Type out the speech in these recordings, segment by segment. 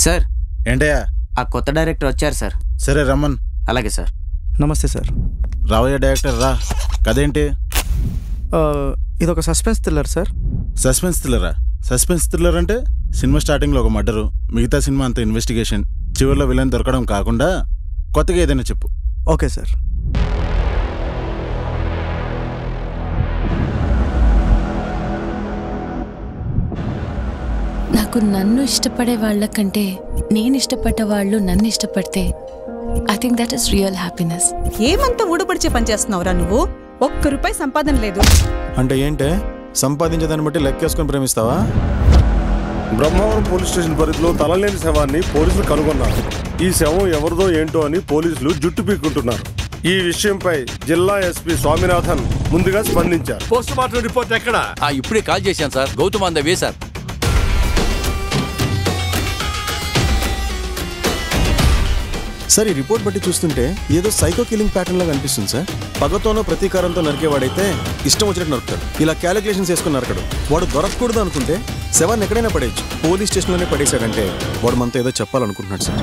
Sir ఏంటయ్యా? ఆ కొత్త డైరెక్టర్ వచ్చారు సార్. సరే రమ్మన్. అలాగే సార్. నమస్తే సార్. రావయ్య డైరెక్టర్ రా. కదేంటి? ఇదొక సస్పెన్స్ థ్రిల్లర్ సార్. సస్పెన్స్ థ్రిల్లరా? సస్పెన్స్ థ్రిల్లర్ అంటే సినిమా స్టార్టింగ్లో ఒక మర్డరు, మిగతా సినిమా అంతా ఇన్వెస్టిగేషన్, చివరిలో విలన్ దొరకడం కాకుండా కొత్తగా ఏదైనా చెప్పు. Okay sir. నాకు నన్ను ఇష్టపడే వాళ్ళకంటే నేను ఇష్టపడ్డ వాళ్ళు నన్ను ఇష్టపడితే I think that is real happiness. ఏమంతా ఊడపడిచే పని చేస్తున్నావురా నువ్వు? ₹1 సంపాదన లేదు అంటే ఏంటే? సంపాదించేదాన్ని బట్టి లెక్కేసుకొని ప్రేమిస్తావా? బ్రహ్మవరం పోలీస్ స్టేషన్ పరిధిలో తలలేని శవాన్ని పోలీసులు కనుగొన్నారు. ఈ శవం ఎవరిదో ఏంటో అని పోలీసులు జుట్టు పీక్కుంటున్నారు. ఈ విషయంపై జిల్లా ఎస్పీ స్వామినాథన్ ముందుగా స్పందించారు. పోస్ట్ మార్టం రిపోర్ట్ ఎక్కడ? ఇప్పుడే కాల్ చేశాను sir. Gautam on the way sir. Sir, ఈ రిపోర్ట్ బట్టి చూస్తుంటే ఏదో సైకో కిల్లింగ్ ప్యాటర్న్ లాగా అనిపిస్తుంది సార్. పగతోనో ప్రతీకారంతో నరికేవాడైతే ఇష్టం వచ్చినట్టు నరుకుతాడు. ఇలా క్యాలిక్యులేషన్స్ వేసుకుని నరకడు. వాడు దొరకకూడదు అనుకుంటే శవాన్ని ఎక్కడైనా పడేయచ్చు. పోలీస్ స్టేషన్లోనే పడేశాడంటే వాడు మనతో ఏదో చెప్పాలనుకుంటున్నాడు సార్.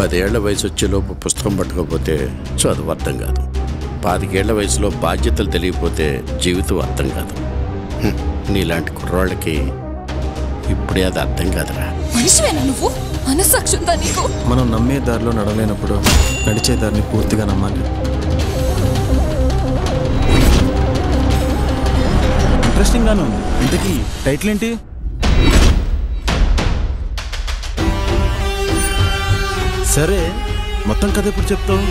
పదేళ్ల వయసు వచ్చేలోపు పుస్తకం పట్టుకోకపోతే చదువు అర్థం కాదు. 25 ఏళ్ల వయసులో బాధ్యతలు తెలియకపోతే జీవితం అర్థం కాదు. నీలాంటి కుర్రాళ్ళకి ఇప్పుడే అది అర్థం కాదురా. మనిషివేనా నువ్వు? మనస్సాక్షుందా నీకు? మనం నమ్మే దారిలో నడవలేనప్పుడు నడిచే దారిని పూర్తిగా నమ్మాలి. ఇంట్రెస్టింగ్ గాను ఉంది. ఇంతకీ టైటిల్ ఏంటి? సరే, మొత్తం కథ ఎప్పుడు చెప్తావు?